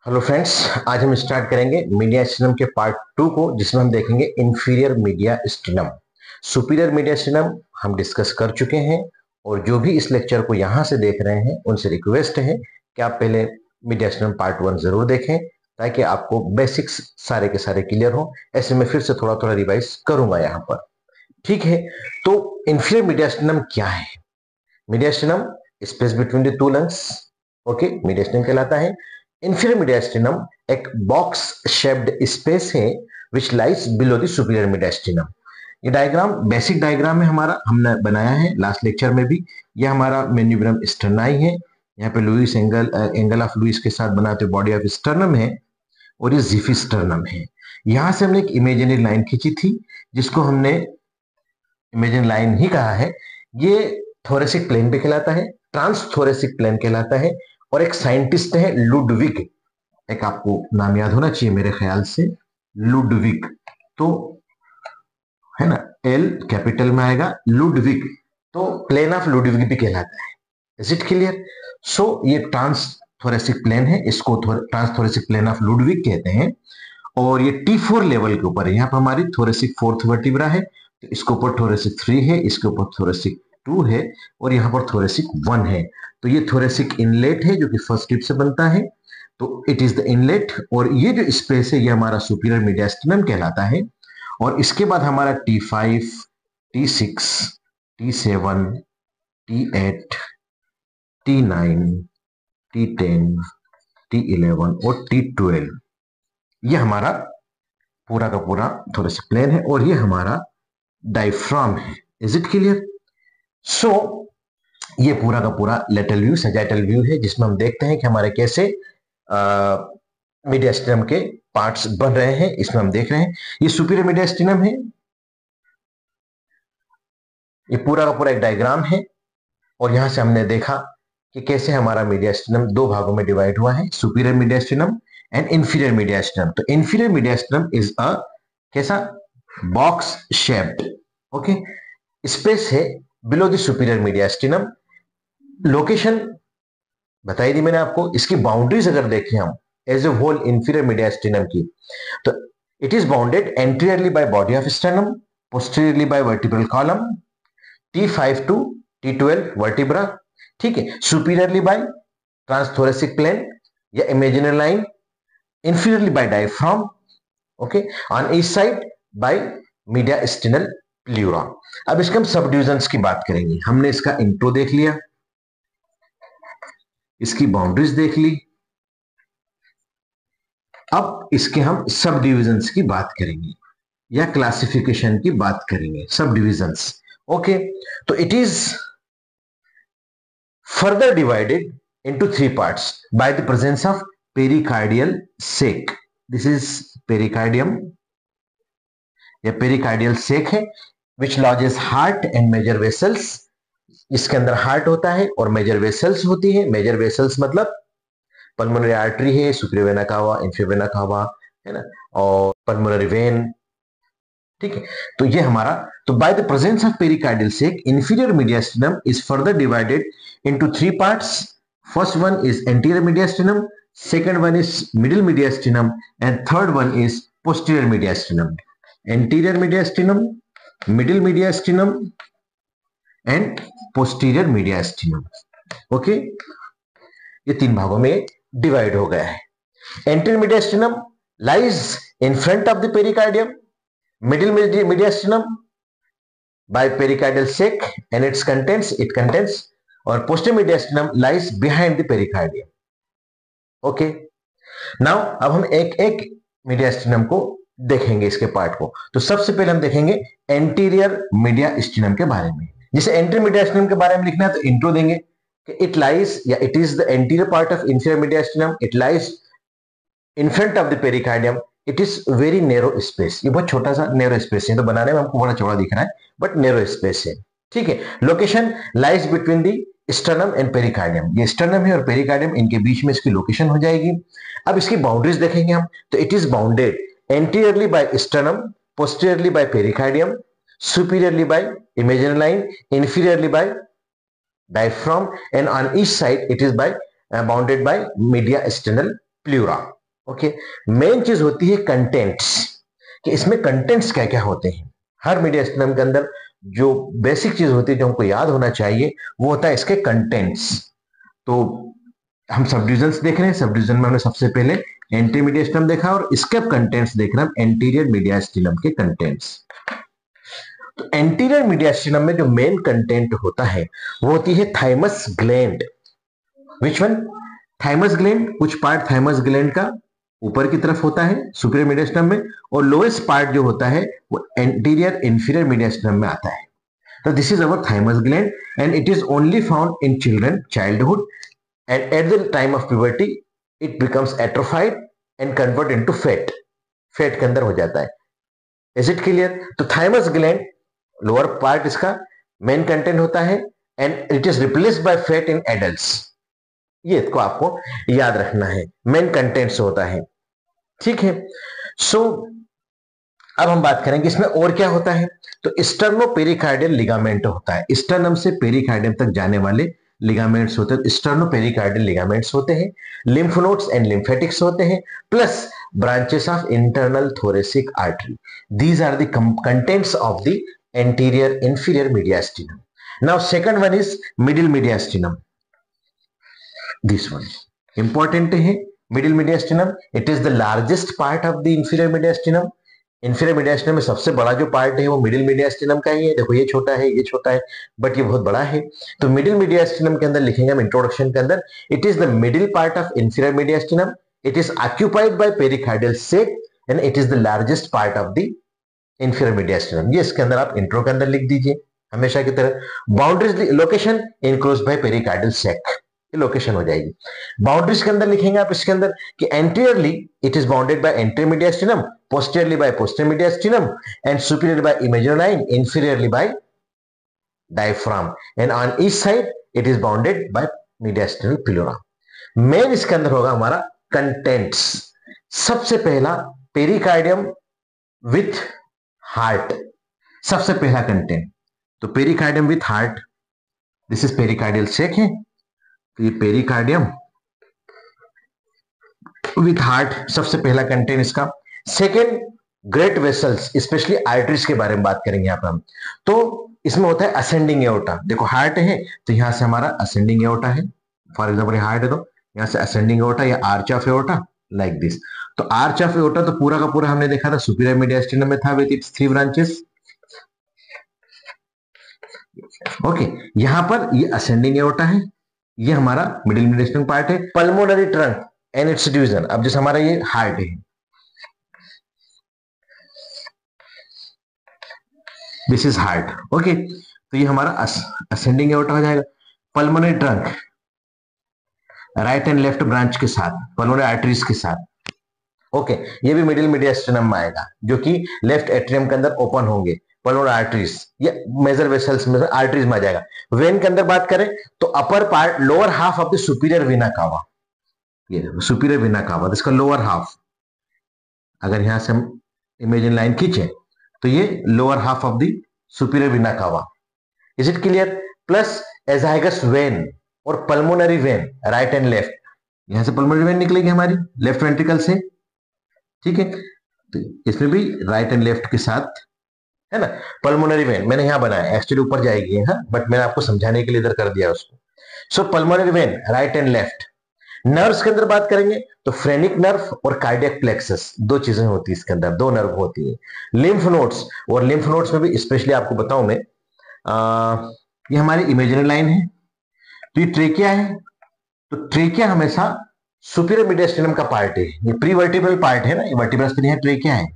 Hello friends, आज हम start करेंगे मीडिया स्टेनम के पार्ट 2 को, जिसमें हम देखेंगे inferior media stannum. Superior media stannum हम डिस्कस कर चुके हैं, और जो भी इस लेक्चर को यहां से देख रहे हैं उनसे रिक्वेस्ट है कि आप पहले मीडिया स्टेनम पार्ट 1 जरूर देखें, ताकि आपको बेसिक्स सारे के सारे क्लियर हो। ऐसे में फिर से थोड़ा थोड़ा रिवाइज करूंगा यहाँ पर, ठीक है। तो इंफीरियर मीडिया स्टेनम क्या है? Media stannum space between the two lungs, okay, media stannum कहलाता है। इंफीरियर मीडियास्टिनम एक बॉक्स शेप्ड स्पेस है which lies below the superior mediastinum. ये डायग्राम बेसिक डायग्राम है हमारा, हमने बनाया है लास्ट लेक्चर में भी। ये हमारा मेन्यूब्रम स्टर्नाई है, यहाँ पे लुइस एंगल ऑफ लुइस के साथ बनाते बॉडी ऑफ स्टर्नम है, और ये जिफी स्टर्नम है। यहां से हमने एक इमेजिनरी लाइन खींची थी, जिसको हमने इमेजिनरी लाइन ही कहा है। ये थोरेसिक प्लेन पे कहलाता है, ट्रांस थोरेसिक प्लेन कहलाता है। और एक साइंटिस्ट है लुडविग, एक आपको नाम याद होना चाहिए मेरे ख्याल से, लुडविग, तो है ना, एल कैपिटल में आएगा, लुडविग, तो प्लेन ऑफ लुडविग भी कहलाता है। Is it clear? सो ये ट्रांस थोरेसिक प्लेन है, इसको trans thoracic plane of Ludwig कहते हैं। और ये T4 लेवल के ऊपर है। यहाँ पर हमारी थोरेसिक 4th वर्टिब्रा है, तो इसके ऊपर थोरेसिक 3 है, इसके ऊपर थोरेसिक 2 है, और यहाँ पर थोरेसिक 1 है। तो ये थोरेसिक इनलेट है, जो कि फर्स्ट टिप से बनता है, तो इट इज द इनलेट। और ये जो स्पेस है ये हमारा सुपीरियर मीडियास्टिनम कहलाता है। और इसके बाद हमारा T5, T6, T7, T8, T9, T10, T11 और T12, ये हमारा पूरा का पूरा थोरेसिक प्लेन है, और ये हमारा डायफ्राम है। Is it clear? सो ये पूरा का पूरा लेटरल व्यू, सैजिटल व्यू है, जिसमें हम देखते हैं कि हमारे कैसे मीडियास्टिनम के पार्ट्स बन रहे हैं। इसमें हम देख रहे हैं ये सुपीरियर मीडियास्टिनम है, ये पूरा का पूरा एक डायग्राम है। और यहां से हमने देखा कि कैसे हमारा मीडियास्टिनम दो भागों में डिवाइड हुआ है, superior mediastinum and inferior mediastinum. तो इंफीरियर मीडियास्टिनम इज अ कैसा, बॉक्स शेप्ड, ओके, स्पेस है below the superior mediastinum. Location बताई दी मैंने आपको। इसकी बाउंड्रीज अगर देखें हम as a whole inferior mediastinum की, तो it is bounded anteriorly by body of sternum, posteriorly by vertebral column, T5 to T12 vertebra, ठीक है, सुपीरियरली बाय ट्रांसथोरेसिक प्लेन या imaginary line, inferiorly by diaphragm, okay, on each side by mediastinal pleura। अब इसके हम सब divisions की बात करेंगे। हमने इसका इंट्रो देख लिया, इसकी बाउंड्रीज देख ली, अब इसके हम सब डिविजन्स की बात करेंगे या क्लासिफिकेशन की बात करेंगे, सब डिविजन्स, ओके। तो it is further divided into 3 parts by the presence of pericardial sac। this is pericardium, या pericardial sac है, which lodges heart and major vessels। इसके अंदर हार्ट होता है और मेजर वेसल्स होती है। मेजर वेसल्स मतलब पल्मोनरी आर्टरी है, सुपीरियर वेना कावा, इंफीरियर वेना कावा, है ना, और पल्मोनरी वेन, ठीक है। तो ये हमारा, तो by the presence of pericardial sac inferior mediastinum is further divided into 3 parts. First one is anterior mediastinum, second one is middle mediastinum, and third one is posterior mediastinum। Anterior mediastinum, middle mediastinum, and posterior mediastinum, okay. ये 3 भागों में divide हो गया है। Anterior mediastinum lies in front of the pericardium, middle mediastinum by pericardial sac and it contains, और posterior mediastinum lies behind the pericardium, okay. Now अब हम एक एक मीडियास्टिनम को देखेंगे, इसके पार्ट को। तो सबसे पहले हम देखेंगे एंटीरियर मीडियास्टिनम के बारे में। जैसे एंटीरियर मीडियास्टिनम के बारे में लिखना है तो इंट्रो देंगे कि इट लाइज, या it is the anterior part of inferior mediastinum, it lies in front of the pericardium, it is very narrow space. ये बहुत छोटा सा नैरो स्पेस है, तो बनाने में हमको बड़ा चौड़ा दिख रहा है, बट नैरो स्पेस है, ठीक है। Location lies between the sternum and pericardium, ये स्टर्नम है और पेरिकार्डियम, इनके बीच में इसकी लोकेशन हो जाएगी। अब इसकी बाउंड्रीज देखेंगे हम, तो it is bounded anteriorly by sternum, posteriorly by pericardium, superiorly by imaginary line, inferiorly by diaphragm, and on each side it is by bounded by mediastinal pleura. Okay, main चीज होती है कंटेंट्स, कि इसमें contents क्या क्या होते हैं। हर media स्टनम के अंदर जो बेसिक चीज होती है जो हमको याद होना चाहिए वो होता है इसके कंटेंट्स। तो हम सब डिविजन्स देख रहे हैं, सब डिविजन में हमने सबसे पहले एंटी मीडिया स्टनम देखा और इसके अब कंटेंट्स देख रहे हैं एंटीरियर मीडिया स्टनम के कंटेंट्स। तो एंटीरियर मीडिया स्टनम में जो मेन कंटेंट होता है वो होती है thymus gland. Which one? Thymus gland. कुछ पार्ट थाइमस ग्लैंड का ऊपर की तरफ होता है सुपीरियर मीडिया स्टनम में, और लोएस्ट पार्ट जो होता है वो एंटीरियर इंफीरियर मीडिया स्टनम में आता है। तो this is our thymus gland and it is only found in children childhood and at the time of puberty it becomes atrophied and convert into fat. Fat के अंदर हो जाता है। Is it clear? तो थाइमस ग्लैंड लोअर पार्ट इसका main content होता है and it is replaced by fat in adults. ये इसको आपको याद रखना है, मेन कंटेंट्स होता है। ठीक है, सो अब हम बात करेंगे इसमें और क्या होता है। तो स्टर्नो पेरिकार्डियल लिगामेंट होता है, स्टर्नम से पेरिकार्डियम तक जाने वाले लिगामेंट्स होते हैं, स्टर्नो पेरिकार्डियल लिगामेंट्स होते हैं। लिम्फ नोड्स एंड लिम्फेटिक्स होते हैं, plus branches of internal thoracic artery. These are the contents of the anterior inferior mediastinum. Now second one is middle mediastinum. This one important है, middle mediastinum. It is the largest part of the inferior mediastinum. Inferior mediastinum में सबसे बड़ा जो part है वो middle mediastinum का ही है। देखो ये छोटा है, ये छोटा है, बट ये बहुत बड़ा है। तो मिडिल मीडियास्टिनम के अंदर लिखेंगे हम इंट्रोडक्शन के अंदर, it is the middle part of inferior mediastinum, it is occupied by pericardial sac and it is the largest part of the inferior mediastinum. ये इसके अंदर आप इंट्रो के अंदर लिख दीजिए हमेशा की तरह। Boundaries location enclosed by pericardial sac, ये लोकेशन हो जाएगी। बाउंड्रीज के अंदर लिखेंगे आप इसके अंदर कि anteriorly it is bounded by anterior mediastinum, posteriorly by posterior mediastinum and superiorly by imaginary line, inferiorly by diaphragm and on each side it is bounded by mediastinal pleura. Main इसके अंदर होगा हमारा कंटेंट्स। सबसे पहला pericardium with heart, सबसे पहला content. तो pericardium with heart, this is pericardial sac है, तो ये पेरिकार्डियम विथ हार्ट सबसे पहला कंटेंट इसका। Second, great vessels, specially arteries के बारे में बात करेंगे यहाँ पर हम। तो इसमें होता है असेंडिंग एओर्टा। देखो हार्ट है तो यहां से हमारा असेंडिंग एओर्टा है, फॉर एग्जाम्पल हार्ट है तो यहां से असेंडिंग एओर्टा या arch of aorta like this. तो आर्च ऑफ एओर्टा तो पूरा का पूरा हमने देखा था सुपीरियर मीडियास्टिनम में था विद इट्स 3 ब्रांचेस। ओके, यहां पर ये असेंडिंग एओर्टा है, ये हमारा मिडिल मीडियास्टिनम पार्ट है। Pulmonary trunk and it's division, अब जैसे हमारा ये हार्ट है, दिस इज हार्ट। ओके, तो ये हमारा असेंडिंग एओर्टा हो जाएगा। Pulmonary trunk right and left branch के साथ, पल्मोनरी आर्टरीज के साथ। ओके, ये भी मिडिल मीडियास्टिनम में आएगा जो कि लेफ्ट एट्रियम के अंदर ओपन होंगे पल्मोनरी आर्टरीज, ये मेजर वेसल्स में आर्टरीज में आ जाएगा। वेन के अंदर बात करें तो upper part, lower half of the superior vena कावा, ये देखो सुपीरियर वेना कावा, इसका लोअर हाफ, अगर यहां से हम इमेजिन लाइन खींचे तो ये lower half of the superior vena cava. Is it clear? Plus azygos vein और pulmonary vein right and left, यहां से पल्मोनरी वेन निकलेगी हमारी लेफ्ट वेंट्रिकल से, ठीक है। तो इसमें भी राइट एंड लेफ्ट के साथ है ना पल्मोनरी वेन, मैंने यहां बनाया, एक्चुअली ऊपर जाएगी है, बट मैंने आपको समझाने के लिए इधर कर दिया उसको। So pulmonary vein right and left. Nerves के अंदर बात करेंगे तो फ्रेनिक नर्व और कार्डियक प्लेक्सस, दो चीजें होती है इसके अंदर, दो नर्व होती है। लिम्फ नोड्स, और लिम्फ नोड्स में भी स्पेशली आपको बताऊं मैं, ये हमारी इमेजिनरी लाइन है, तो ये ट्रेकिया है, तो ट्रेकिया हमेशा सुपीरियर मीडियास्टिनम का पार्ट है, ये प्री वर्टिब्रल पार्ट है ना, ये वर्टिब्रस पे ट्रेकिया है।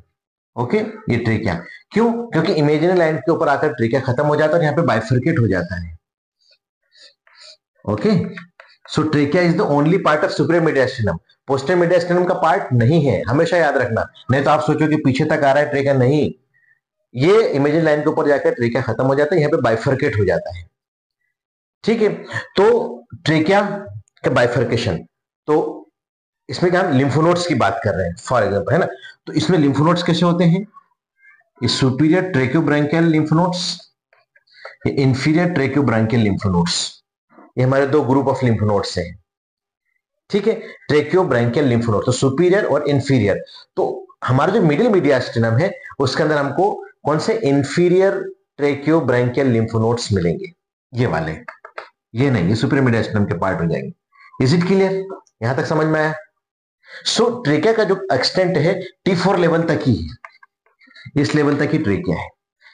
ओके, ये ट्रेकिया क्यों? क्योंकि इमेजिनरी लाइन के ऊपर आकर ट्रेकिया खत्म हो जाता है, यहाँ पे बाइफर्केट हो जाता है। Okay, so trachea is the only part of superior mediastinum, posterior mediastinum का पार्ट नहीं है, हमेशा याद रखना, नहीं तो आप सोचो कि पीछे तक आ रहा है ट्रेकिया, नहीं, ये इमेजिनरी लाइन के ऊपर जाकर ट्रेकिया खत्म हो जाता है, यहाँ पे बाइफर्केट हो जाता है। ठीक है, तो ट्रेकिया का बाइफर्केशन, तो इसमें क्या हम लिम्फोनोड्स की बात कर रहे हैं फॉर एग्जांपल, है ना। तो इसमें लिम्फोनोड्स कैसे होते हैं? सुपीरियर ट्रेक्योब्रांकियल लिम्फोनोड्स, इंफीरियर ट्रेक्योब्रांकियल लिम्फोनोड्स, ये हमारे दो ग्रुप ऑफ लिम्फोनोड्स हैं। ठीक है, ट्रेकियो ब्रैंकियल लिम्फ नोड, तो सुपीरियर और इंफीरियर। तो हमारा जो मिडिल मीडियास्टिनम है उसके अंदर हमको कौन से इंफीरियर ट्रेकियो ब्रैंकियल लिम्फ नोड्स मिलेंगे, ये वाले, ये नहीं, ये सुपीरियर मीडियास्टिनम के पार्ट हो जाएंगे। इज इट क्लियर, यहां तक समझ में आया? सो ट्रेकिया का जो एक्सटेंट है T4 लेवल तक ही है, इस लेवल तक ही ट्रेकिया है,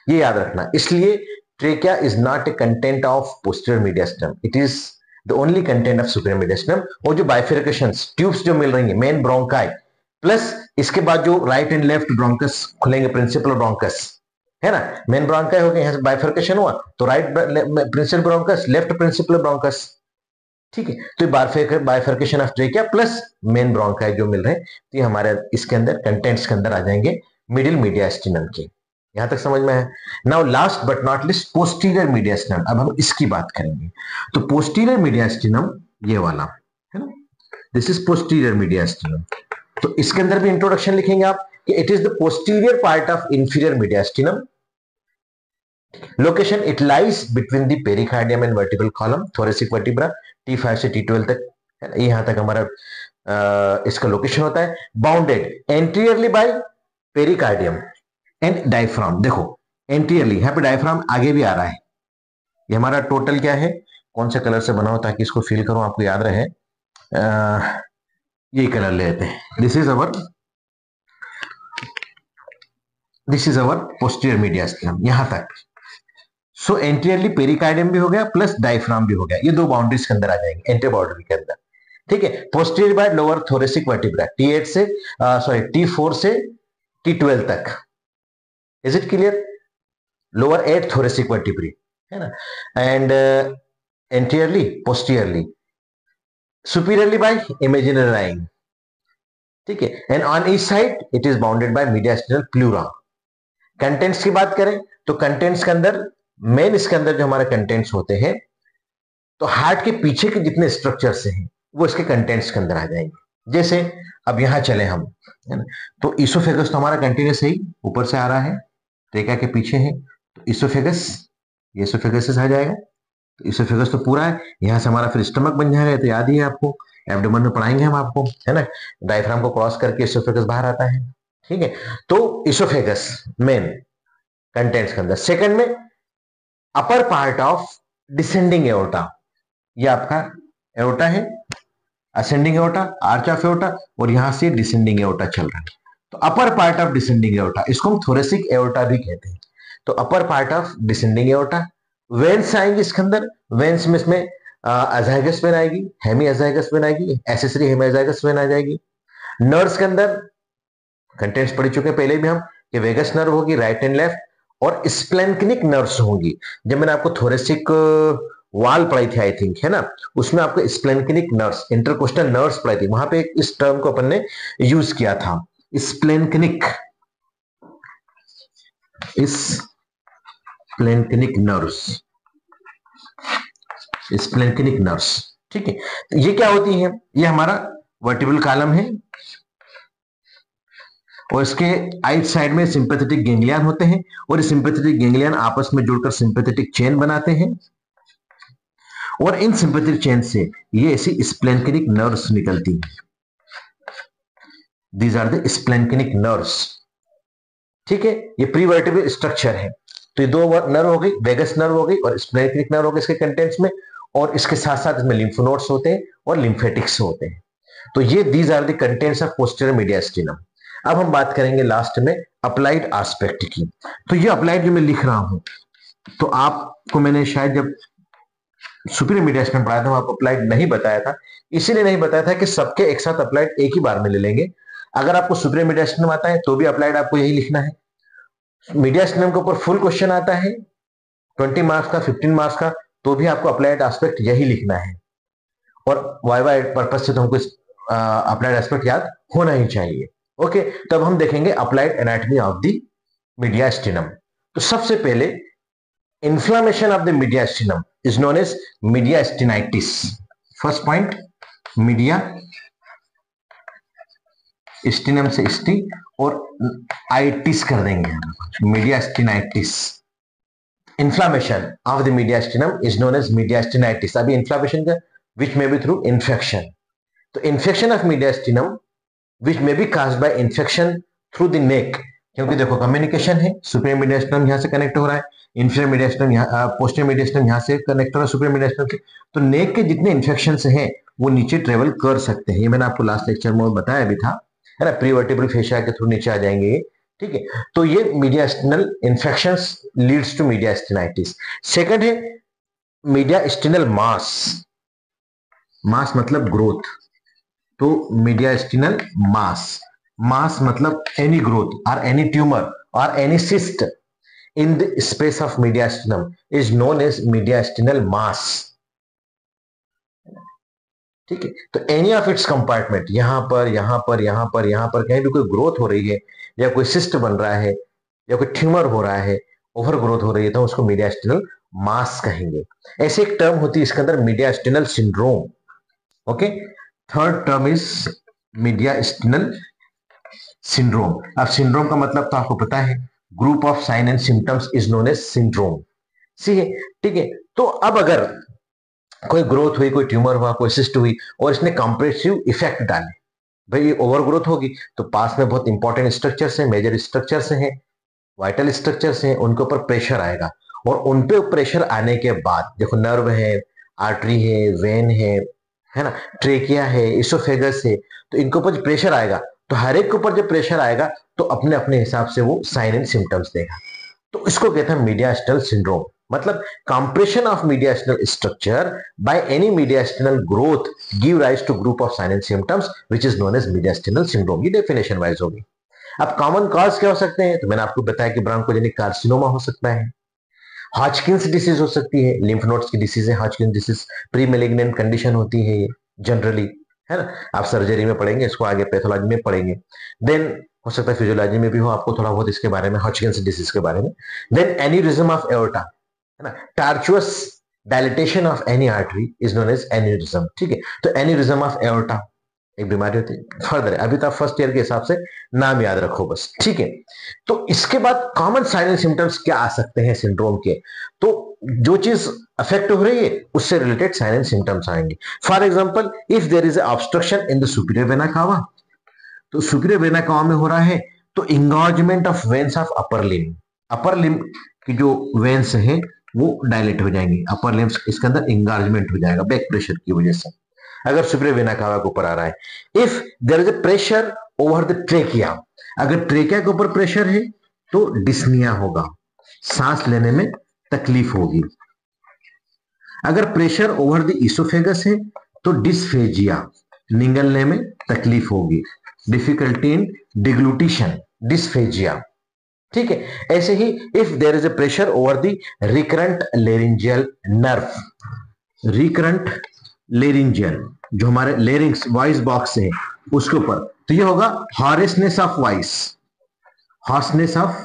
ये याद रखना। इसलिए trachea is not a content of posterior mediastinum, it is the only content of superior mediastinum. और जो बाइफिरकेशंस ट्यूब्स जो मिल रही है, मेन ब्रोंकाई प्लस इसके बाद जो राइट एंड लेफ्ट ब्रोंकस खुलेंगे, प्रिंसिपल ब्रोंकस है ना, मेन ब्रोंकाई हो गए, यहां से बाइफिरकेशन हुआ तो right principal bronchus, left principal bronchus, ठीक है। तो bifurcation of trachea plus main bronchi जो मिल रहे हैं, तो ये हमारे इसके अंदर कंटेंट्स के अंदर आ जाएंगे मिडिल मीडियास्टिनम के। यहां तक समझ में है? Now last but not list posterior mediastinum, अब हम इसकी बात करेंगे। तो पोस्टीरियर मीडियास्टिनम ये वाला है ना, दिस इज पोस्टीरियर मीडियास्टिनम। तो इसके अंदर भी इंट्रोडक्शन लिखेंगे आप कि it is the posterior part of inferior mediastinum. Location, it lies between the pericardium and vertebral column, thoracic vertebra, T5 से T12 तक, यहां तक हमारा इसका लोकेशन होता है। Bounded anteriorly by pericardium and diaphragm. देखो एंटीरियरली, यहां पे डायफ्राम आगे भी आ रहा है। ये हमारा टोटल क्या है, कौन से कलर से बना हो ताकि इसको फील करूं, आपको याद रहे, ये कलर लेते हैं। This is our posterior mediastinum यहां तक। सो एंटीरियरली पेरिकार्डियम भी हो गया प्लस डायफ्राम भी हो गया, ये दो बाउंड्रीज के अंदर आ जाएंगे, एंटी बाउंड्री के अंदर, ठीक है। Posterior by lower thoracic vertebra, T8 से T4 से T12 तक। Is it clear? Lower 8 thoracic vertebrae है ना, and anteriorly, posteriorly, superiorly by imaginary line, ठीक है। And on each side it is bounded by mediastinal pleura. Contents की बात करें तो कंटेंट्स के अंदर मेन, इसके अंदर जो हमारे कंटेंट्स होते हैं, तो हार्ट के पीछे के जितने स्ट्रक्चर्स हैं वो इसके कंटेंट्स के अंदर आ जाएंगे। जैसे अब यहां चले हम, है ना, तो इसोफेगस तो हमारा कंटिन्यूस ही ऊपर से आ रहा है, ट्रेका के पीछे है, तो इसोफेगस, ये इसोफेगस से आ जाएगा, तो इसोफेगस तो पूरा है। यहां से हमारा फिर स्टमक बन जाएगा, तो याद ही है आपको, एब्डोमेन में पढ़ाएंगे हम आपको, है ना, डायफ्राम को क्रॉस करके इसोफेगस बाहर आता है, ठीक है। तो इसोफेगस मेन कंटेंट्स के अंदर। सेकंड में upper part of descending aorta, ये आपका एओर्टा है, ascending aorta, arch of aorta, और यहां से डिसेंडिंग एओर्टा चल रहा है, तो upper part of descending aorta, इसको हम थोरेसिक एओर्टा भी कहते हैं। तो upper part of descending aorta. Veins आएंगे इसके अंदर, वेन्स में इसमें अजाइगस वेन आएगी, हेमी अजाइगस वेन आएगी, एसेसरी हेमी अजाइगस वेन आ जाएगी। नर्व्स के अंदर कंटेंट्स पढ़ चुके हैं पहले भी हम, कि वेगस नर्व होगी राइट एंड लेफ्ट, और स्प्लेन्किनिक नर्व्स होंगी। जब मैंने आपको थोरेसिक वाल पढ़ाई थी आई थिंक, है ना, उसमें आपको स्प्लेन्किनिक नर्व्स, इंटरकोस्टल नर्व्स पढ़ाई थी, वहां पे इस टर्म को अपन ने यूज किया था, स्प्लेन्किनिक, स्प्लेन्किनिक नर्व्स, स्प्लेन्किनिक नर्व्स, ठीक है। तो ये क्या होती है, ये हमारा वर्टिब्रल कॉलम है, और इसके आइट साइड में सिंपैथेटिक गैंग्लियन होते हैं, और सिंपैथेटिक गैंग्लियन आपस में जुड़कर सिंपैथेटिक चेन बनाते हैं, और इन सिंपैथेटिक चेन से ये ऐसी स्प्लेन्किनिक नर्व्स निकलती हैं। दीज आर द स्प्लेन्किनिक नर्व्स, ठीक है। ये प्रीवर्टिब्रल स्ट्रक्चर है। तो ये दो नर्व हो गई, वेगस नर्व हो गई और स्प्लेन्किनिक नर्व हो गई इसके कंटेंट्स में, और इसके साथ साथ इसमें लिम्फ नोड्स होते हैं और लिम्फेटिक्स होते हैं। तो ये these are the contents of posterior mediastinum. अब हम बात करेंगे लास्ट में अप्लाइड एस्पेक्ट की। तो ये अप्लाइड जो मैं लिख रहा हूं, तो आपको मैंने शायद जब सुपीरियर मीडियास्टिनम पढ़ाया था, आपको अप्लाइड नहीं बताया था, इसीलिए नहीं बताया था कि सबके एक साथ अप्लाइड एक ही बार में ले लेंगे। अगर आपको सुपीरियर मीडियास्टिनम आता है तो भी अप्लाइड आपको यही लिखना है। मीडियास्टिनम के ऊपर फुल क्वेश्चन आता है 20 मार्क्स का, 15 मार्क्स का, तो भी आपको अप्लाइड एस्पेक्ट यही लिखना है। और वाई पर्पज से तो हमको अप्लाइड एस्पेक्ट याद होना ही चाहिए। ओके, तो अब हम देखेंगे applied anatomy of the mediastinum. तो सबसे पहले inflammation of the mediastinum is known as mediastinitis. First point, mediastinum से स्टी और आइटिस कर देंगे, mediastinitis. Inflammation of the mediastinum is known as mediastinitis. अभी इन्फ्लामेशन का which may be through infection, तो infection of mediastinum which may be caused by infection through the neck, क्योंकि देखो कम्युनिकेशन है, सुपीरियर मीडियास्टिनम यहाँ से कनेक्ट हो रहा है, इंफीरियर मीडियास्टिनम यहाँ, पोस्टीरियर मीडियास्टिनम यहाँ से कनेक्ट हो रहा है सुपीरियर मीडियास्टिनम से, तो नेक के जितने इन्फेक्शन हैं वो नीचे ट्रेवल कर सकते हैं। ये मैंने आपको लास्ट लेक्चर में बताया भी था, है ना, प्रीवर्टिब्रल फेशिया के थ्रू नीचे आ जाएंगे ये, ठीक है। तो ये mediastinal infections leads to mediastinitis. Second है मीडियास्टिनल मास, मास मतलब ग्रोथ, तो मीडियास्टिनल मास, मास मतलब एनी ग्रोथ और एनी ट्यूमर और any cyst in the space of mediastinum is known as mediastinal mass, ठीक है। तो एनी ऑफ इट्स कंपार्टमेंट, यहां पर यहां पर यहां पर यहां पर कहीं भी कोई ग्रोथ हो रही है या कोई सिस्ट बन रहा है या कोई ट्यूमर हो रहा है, ओवर ग्रोथ हो रही है, तो उसको मीडियास्टिनल मास कहेंगे। ऐसे एक टर्म होती है इसके अंदर mediastinal syndrome, okay. Third term is mediastinal syndrome. अब सिंड्रोम का मतलब तो आपको पता है, group of sign and symptoms is known as syndrome, ठीक है। तो अब अगर कोई ग्रोथ हुई, कोई ट्यूमर हुआ, कोई सिस्ट हुई और इसने कंप्रेसिव इफेक्ट डाले, भाई ओवर ग्रोथ होगी तो पास में बहुत इंपॉर्टेंट स्ट्रक्चर्स हैं, मेजर स्ट्रक्चर्स हैं, वाइटल स्ट्रक्चर्स हैं, उनके ऊपर प्रेशर आएगा, और उन पे प्रेशर आने के बाद देखो नर्व है, आर्टरी है, वेन है ना, ट्रेकिया है, इसोफेगस है, तो इनके ऊपर प्रेशर आएगा, तो हर एक के ऊपर जब प्रेशर आएगा तो अपने अपने हिसाब से वो साइन एंड सिम्टम्स देगा, तो इसको कहते हैं मीडियास्टिनल सिंड्रोम। मतलब compression of mediastinal structure by any mediastinal growth give rise to group of sign and symptoms which is known as mediastinal syndrome. ये डेफिनेशन वाइज होगी। अब कॉमन कॉज क्या हो सकते हैं, तो मैंने आपको बताया कि ब्रोंकोजेनिक कार्सिनोमा हो सकता है, हॉजकिंस डिसीज हो सकती है, लिम्फ नोड्स की डिसीज है हॉजकिंस डिसीज, प्री मैलिग्नेंट कंडीशन होती है ये जनरली, है ना, आप सर्जरी में पढ़ेंगे इसको, आगे पैथोलॉजी में पढ़ेंगे। देन हो सकता है फिजियोलॉजी में भी हो आपको थोड़ा बहुत इसके बारे में, हॉजकिंस डिसीज के बारे में। देन एन्यूरिज्म ऑफ एओर्टा, है ना, tortuous dilatation of any artery is known as aneurysm, ठीक है। तो एन्यूरिज्म ऑफ एओर्टा एक बीमारी होती है, फर्दर है, अभी तो आप फर्स्ट ईयर के हिसाब से नाम याद रखो बस, ठीक है। तो इसके बाद कॉमन साइन एंड सिम्टम्स क्या आ सकते हैं सिंड्रोम के, तो जो चीज अफेक्ट हो रही है उससे रिलेटेड साइन एंड सिम्टम्स आएंगे। For example if there is obstruction in the superior vena cava, तो सुपीरियर वेना कावा में हो रहा है तो engorgement of veins of upper limb, upper limb की जो वेन्स है वो डायलेट हो जाएंगी, अपर लिम्ब इसके अंदर इंगॉर्जमेंट हो जाएगा बैक प्रेशर की वजह से, अगर सुपीरियर वेना कावा के ऊपर आ रहा है। If there is a pressure over the trachea, अगर ट्रेकिया के ऊपर प्रेशर है तो डिस्निया होगा, सांस लेने में तकलीफ होगी। अगर प्रेशर ओवर द इसोफेगस है तो डिस्फेजिया, निगलने में तकलीफ होगी, डिफिकल्टी इन डिग्लूटिशन, डिस्फेजिया, ठीक है। ऐसे ही if there is a pressure over the recurrent laryngeal nerve, recurrent laryngeal जो हमारे लेरिंग्स वॉइस बॉक्स है उसके ऊपर, तो ये होगा hoarseness of voice, hoarseness of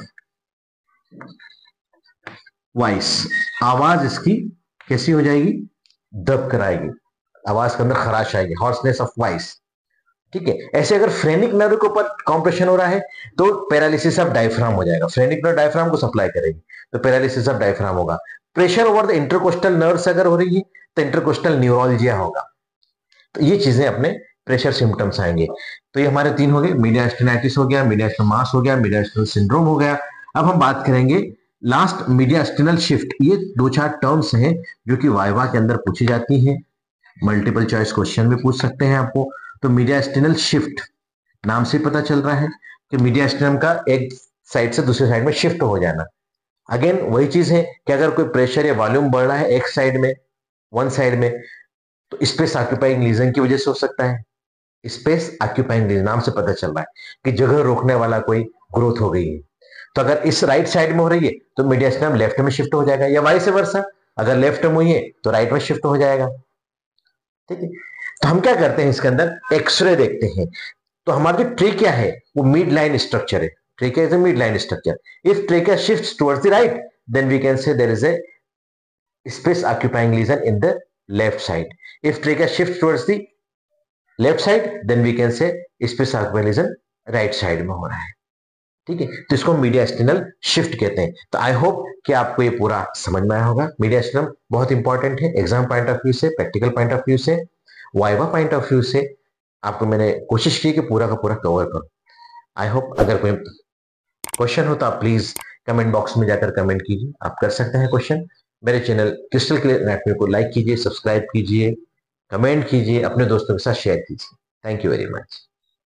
voice, आवाज इसकी कैसी हो जाएगी, दब कर आएगी, आवाज के अंदर खराश आएगी, हॉर्सनेस ऑफ वॉइस, ठीक है। ऐसे अगर फ्रेनिक नर्व के ऊपर कॉम्प्रेशन हो रहा है तो पैरालिसिस ऑफ डायफ्राम हो जाएगा, फ्रेनिक नर्व डायफ्राम को सप्लाई करेगी तो पैरालिसिस ऑफ डायफ्राम होगा। Pressure over the intercostal nerves अगर हो रही है तो इंटरकोस्टल न्यूरोलजिया होगा। तो ये चीजें अपने प्रेशर सिम्टम्स आएंगे। तो ये हमारे तीन हो गए, मीडियास्टिनाइटिस हो गया, मीडियास्टिनल मास हो गया, मीडियास्टिनल सिंड्रोम हो गया। अब हम बात करेंगे लास्ट मीडियास्टिनल शिफ्ट। ये दो चार टर्म्स हैं जो कि वाइवा के अंदर पूछी जाती हैं, मल्टीपल चॉइस क्वेश्चन में पूछ सकते हैं आपको। तो मीडियास्टिनल शिफ्ट नाम से पता चल रहा है कि मीडियास्टिनम का एक साइड से दूसरे साइड में शिफ्ट हो जाना। अगेन वही चीज है कि अगर कोई प्रेशर या वॉल्यूम बढ़ रहा है एक साइड में, वन साइड में, तो स्पेस ऑक्यूपाइंग लीजन की वजह से हो सकता है। स्पेस ऑक्यूपाइंग लीजन नाम से पता चल रहा है कि जगह रोकने वाला कोई ग्रोथ हो गई है। तो अगर इस राइट साइड में हो रही है तो मीडियास्टिनम लेफ्ट में शिफ्ट हो जाएगा, या वाइस वर्सा, अगर लेफ्ट में हुई है तो राइट में शिफ्ट हो जाएगा, ठीक है। तो हम क्या करते हैं इसके अंदर एक्सरे देखते हैं। तो हमारा जो ट्रेकिया है वो मिड लाइन स्ट्रक्चर है, trachea is a mid line structure. If trachea shifts towards the right then we can say there is a space occupying lesion in the left side. If trachea shifts towards the left side then we can say space occupying lesion right side में हो रहा है, ठीक है। तो इसको mediastinal shift कहते हैं। तो आई होप कि आपको ये पूरा समझ में आया होगा। मीडियास्टिनम बहुत इंपॉर्टेंट है एग्जाम पॉइंट ऑफ व्यू से, प्रैक्टिकल पॉइंट ऑफ व्यू से, वाइवा पॉइंट ऑफ व्यू से, आपको मैंने कोशिश की कि पूरा का पूरा कवर करूं। आई होप अगर कोई क्वेश्चन हो तो आप प्लीज कमेंट बॉक्स में जाकर कमेंट कीजिए। आप कर सकते हैं क्वेश्चन। मेरे चैनल क्रिस्टल क्लियर एनाटॉमी को लाइक कीजिए, सब्सक्राइब कीजिए, कमेंट कीजिए, अपने दोस्तों के साथ शेयर कीजिए। Thank you very much.